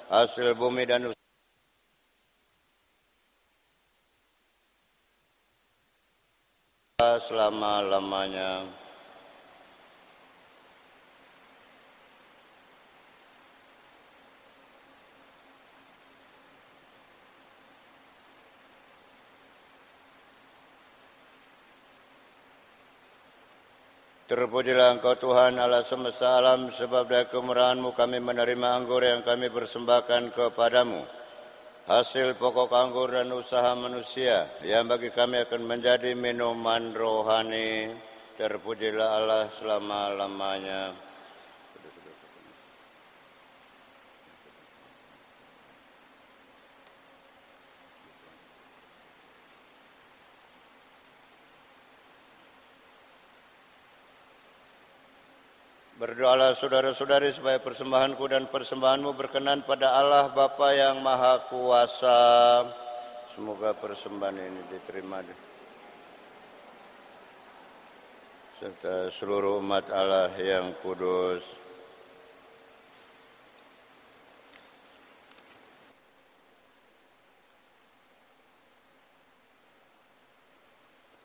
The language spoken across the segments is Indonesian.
hasil bumi dan usaha selama-lamanya. Terpujilah Engkau Tuhan Allah semesta alam, sebab dari kemurahan-Mu kami menerima anggur yang kami persembahkan kepadamu. Hasil pokok anggur dan usaha manusia, yang bagi kami akan menjadi minuman rohani. Terpujilah Allah selama-lamanya. Berdoalah saudara-saudari supaya persembahanku dan persembahanmu berkenan pada Allah Bapa yang Maha Kuasa. Semoga persembahan ini diterima serta seluruh umat Allah yang kudus.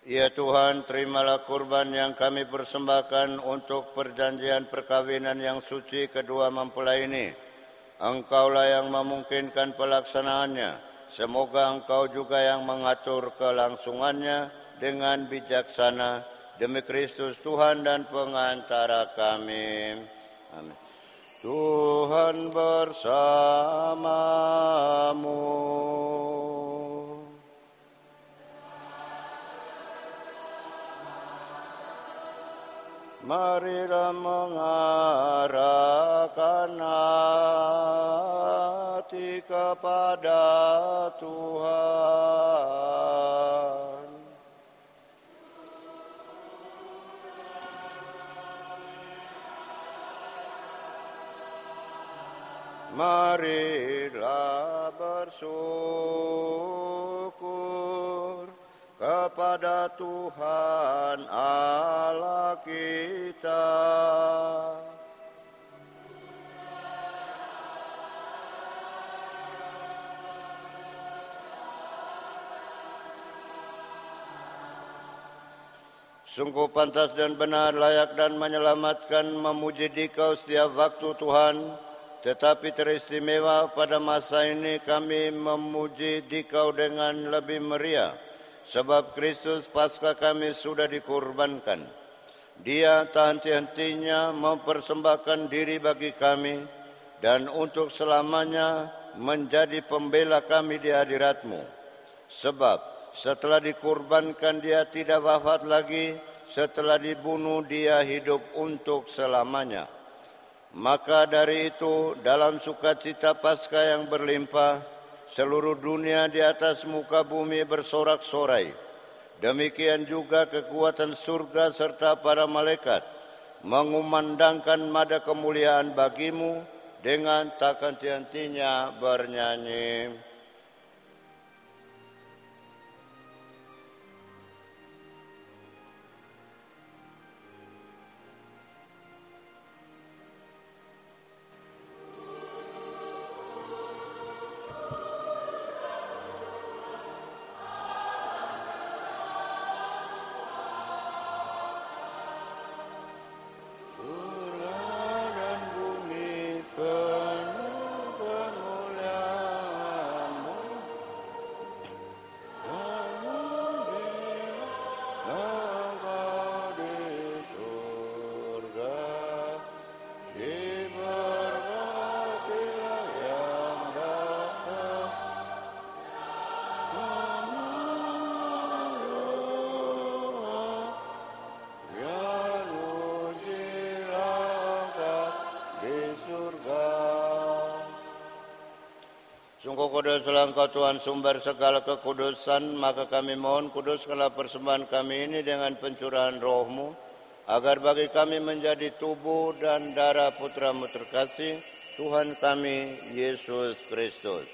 Ya Tuhan, terimalah kurban yang kami persembahkan untuk perjanjian perkawinan yang suci kedua mempelai ini. Engkaulah yang memungkinkan pelaksanaannya. Semoga Engkau juga yang mengatur kelangsungannya dengan bijaksana. Demi Kristus Tuhan dan pengantara kami. Amin. Tuhan bersamamu. Marilah mengarahkan hati kepada Tuhan. Marilah bersyukur kepada Tuhan Allah kita. Sungguh pantas dan benar, layak dan menyelamatkan memuji Dikau setiap waktu Tuhan. Tetapi teristimewa pada masa ini kami memuji Dikau dengan lebih meriah. Sebab Kristus Paskah kami sudah dikurbankan. Dia tak henti-hentinya mempersembahkan diri bagi kami, dan untuk selamanya menjadi pembela kami di hadirat-Mu. Sebab setelah dikurbankan Dia tidak wafat lagi, setelah dibunuh Dia hidup untuk selamanya. Maka dari itu, dalam sukacita Paskah yang berlimpah, seluruh dunia di atas muka bumi bersorak-sorai. Demikian juga kekuatan surga serta para malaikat mengumandangkan nada kemuliaan bagi-Mu dengan tak henti-hentinya bernyanyi. Sungguh kuduslah Engkau Tuhan sumber segala kekudusan, maka kami mohon kuduskanlah persembahan kami ini dengan pencurahan Roh-Mu, agar bagi kami menjadi tubuh dan darah Putra-Mu terkasih, Tuhan kami, Yesus Kristus.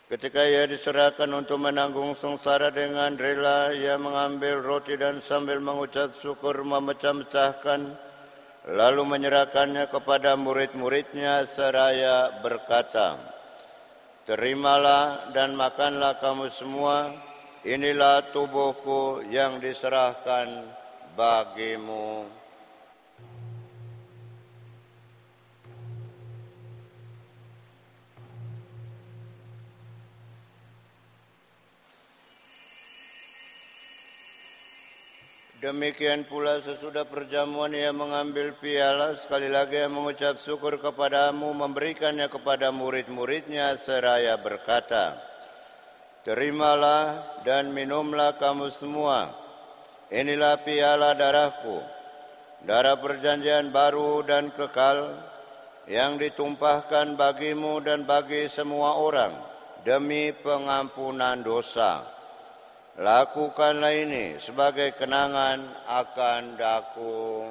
Ketika Ia diserahkan untuk menanggung sengsara dengan rela, Ia mengambil roti dan sambil mengucap syukur memecah-mecahkan, lalu menyerahkannya kepada murid-muridnya seraya berkata, "Terimalah dan makanlah kamu semua, inilah tubuhku yang diserahkan bagimu." Demikian pula sesudah perjamuan ia mengambil piala, sekali lagi ia mengucap syukur kepadamu, memberikannya kepada murid-muridnya seraya berkata, "Terimalah dan minumlah kamu semua, inilah piala darahku, darah perjanjian baru dan kekal, yang ditumpahkan bagimu dan bagi semua orang demi pengampunan dosa. Lakukanlah ini sebagai kenangan akan daku."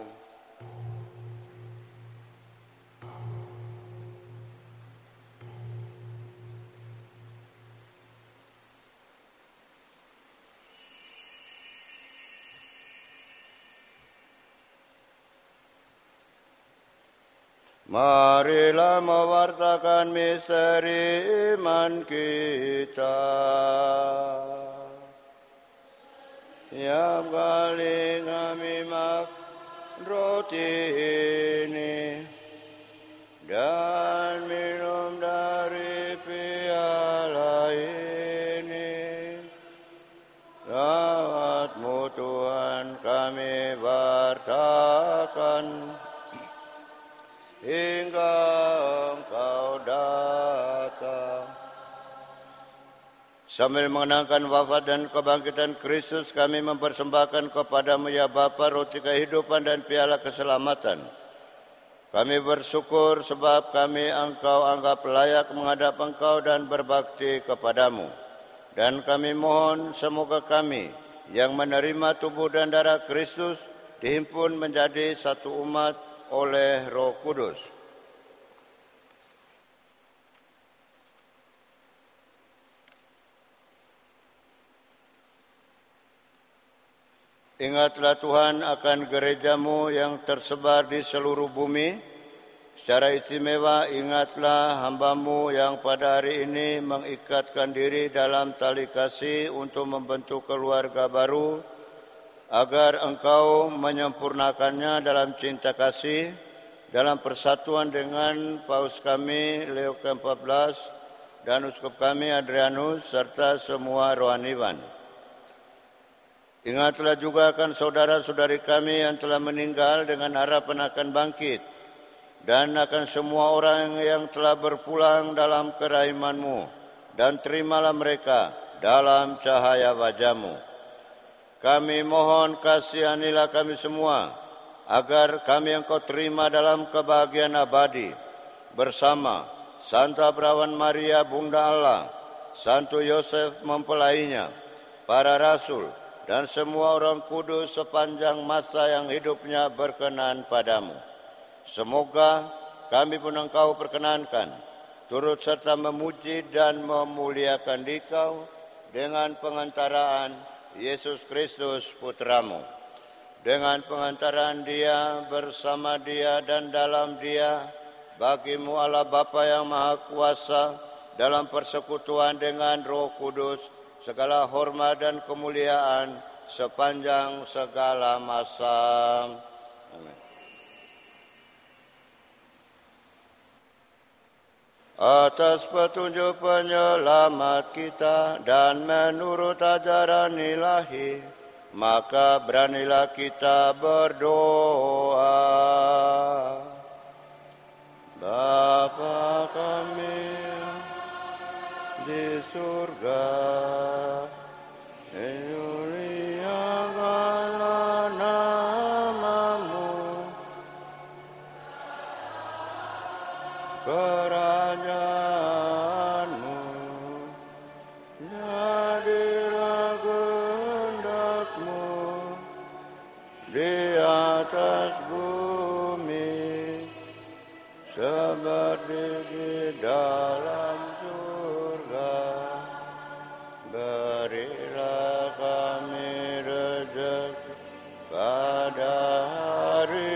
Marilah mewartakan misteri iman kita. Tiap kali kami makan roti ini dan minum dari piala ini, lawat-Mu Tuhan kami wartakan hingga Engkau datang. Sambil mengenangkan wafat dan kebangkitan Kristus, kami mempersembahkan kepada-Mu ya Bapa roti kehidupan dan piala keselamatan. Kami bersyukur sebab kami Engkau anggap layak menghadap Engkau dan berbakti kepada-Mu. Dan kami mohon semoga kami yang menerima tubuh dan darah Kristus dihimpun menjadi satu umat oleh Roh Kudus. Ingatlah Tuhan akan gereja-Mu yang tersebar di seluruh bumi. Secara istimewa ingatlah hamba-Mu yang pada hari ini mengikatkan diri dalam tali kasih untuk membentuk keluarga baru, agar Engkau menyempurnakannya dalam cinta kasih, dalam persatuan dengan Paus kami Leo ke-14 dan Uskup kami Adrianus serta semua rohaniwan. Ingatlah juga akan saudara-saudari kami yang telah meninggal dengan harapan akan bangkit, dan akan semua orang yang telah berpulang dalam kerahiman-Mu, dan terimalah mereka dalam cahaya wajah-Mu. Kami mohon kasihanilah kami semua, agar kami Engkau terima dalam kebahagiaan abadi, bersama Santa Perawan Maria Bunda Allah, Santo Yosef mempelainya, para rasul, dan semua orang kudus sepanjang masa yang hidupnya berkenan padamu. Semoga kami pun Engkau perkenankan, turut serta memuji dan memuliakan Dikau dengan pengantaraan Yesus Kristus Putra-Mu. Dengan pengantaraan Dia, bersama Dia, dan dalam Dia, bagi-Mu Allah Bapa yang Maha Kuasa, dalam persekutuan dengan Roh Kudus, segala hormat dan kemuliaan sepanjang segala masa. Amin. Atas petunjuk penyelamat kita dan menurut ajaran ilahi, maka beranilah kita berdoa. Bapa kami di surga, dimuliakanlah nama-Mu, kerajaan-Mu, jadilah kehendak-Mu di atas bumi seperti di dalam surga. Berilah kami rezeki pada hari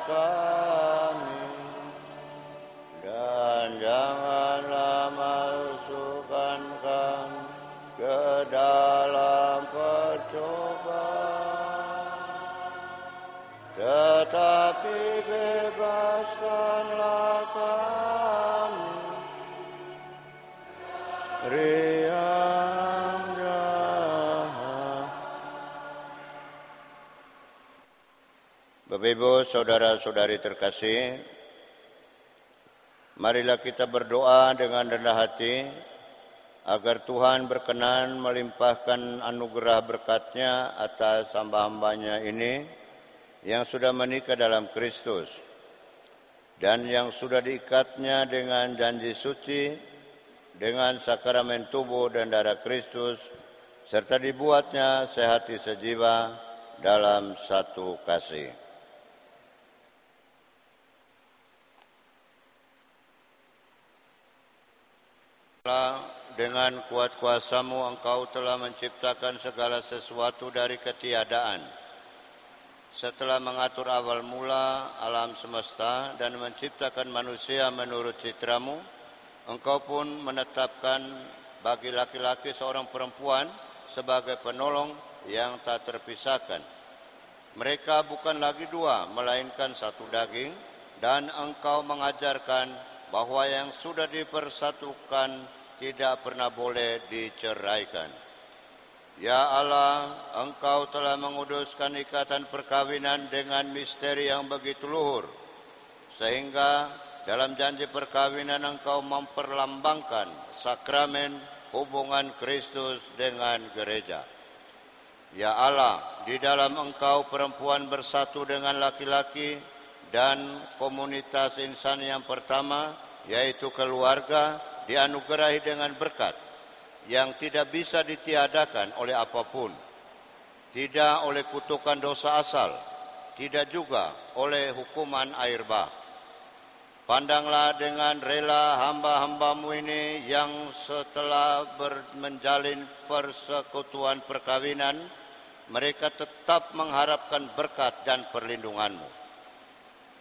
kami, dan janganlah masukkan kami ke dalam percobaan, tetapi bebaskanlah kami dari yang jahat. Bapak Ibu, saudara-saudari terkasih, marilah kita berdoa dengan rendah hati agar Tuhan berkenan melimpahkan anugerah berkat-Nya atas hamba-hambanya ini yang sudah menikah dalam Kristus dan yang sudah diikatnya dengan janji suci dengan sakramen tubuh dan darah Kristus serta dibuatnya sehati sejiwa dalam satu kasih. Dengan kuat kuasa-Mu Engkau telah menciptakan segala sesuatu dari ketiadaan. Setelah mengatur awal mula alam semesta dan menciptakan manusia menurut citra-Mu, Engkau pun menetapkan bagi laki-laki seorang perempuan sebagai penolong yang tak terpisahkan. Mereka bukan lagi dua, melainkan satu daging, dan Engkau mengajarkan bahwa yang sudah dipersatukan tidak pernah boleh diceraikan. Ya Allah, Engkau telah menguduskan ikatan perkawinan dengan misteri yang begitu luhur, sehingga dalam janji perkawinan Engkau memperlambangkan sakramen hubungan Kristus dengan gereja. Ya Allah, di dalam Engkau perempuan bersatu dengan laki-laki dan komunitas insan yang pertama, yaitu keluarga, dianugerahi dengan berkat yang tidak bisa ditiadakan oleh apapun, tidak oleh kutukan dosa asal, tidak juga oleh hukuman air bah. Pandanglah dengan rela hamba-hamba-Mu ini yang setelah menjalin persekutuan perkawinan, mereka tetap mengharapkan berkat dan perlindungan-Mu.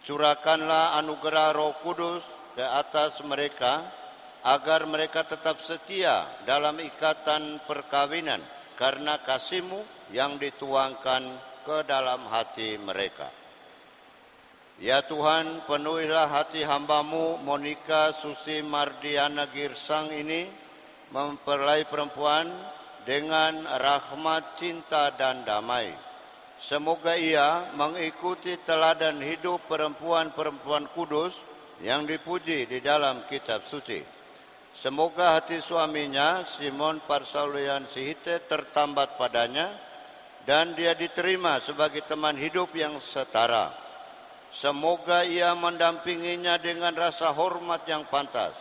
Curahkanlah anugerah Roh Kudus ke atas mereka, agar mereka tetap setia dalam ikatan perkawinan karena kasih-Mu yang dituangkan ke dalam hati mereka. Ya Tuhan, penuhilah hati hamba-Mu Monika Susi Mardiana Girsang ini mempelai perempuan dengan rahmat, cinta, dan damai. Semoga ia mengikuti teladan hidup perempuan-perempuan kudus yang dipuji di dalam kitab suci. Semoga hati suaminya, Simon Parsaulian Sihite, tertambat padanya, dan dia diterima sebagai teman hidup yang setara. Semoga ia mendampinginya dengan rasa hormat yang pantas,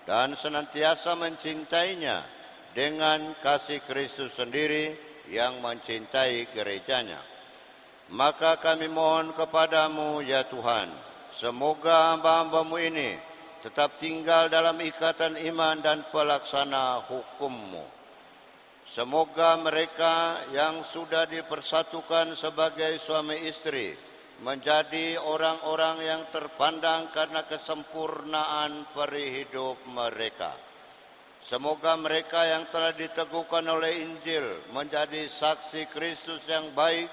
dan senantiasa mencintainya dengan kasih Kristus sendiri yang mencintai gerejanya. Maka kami mohon kepadamu, ya Tuhan, semoga hamba-hamba-Mu ini tetap tinggal dalam ikatan iman dan pelaksana hukum-Mu. Semoga mereka yang sudah dipersatukan sebagai suami istri menjadi orang-orang yang terpandang karena kesempurnaan peri hidup mereka. Semoga mereka yang telah diteguhkan oleh Injil menjadi saksi Kristus yang baik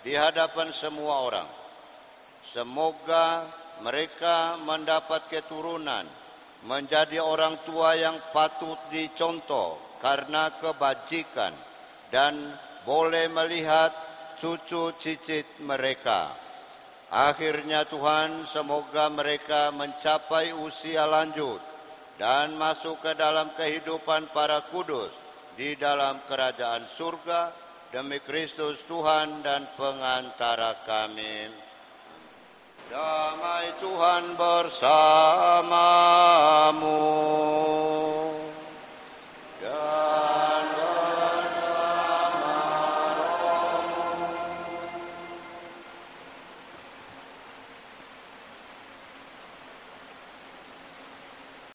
di hadapan semua orang. Semoga mereka mendapat keturunan, menjadi orang tua yang patut dicontoh karena kebajikan, dan boleh melihat cucu cicit mereka. Akhirnya Tuhan, semoga mereka mencapai usia lanjut dan masuk ke dalam kehidupan para kudus di dalam kerajaan surga demi Kristus Tuhan dan pengantara kami. Damai Tuhan bersamamu.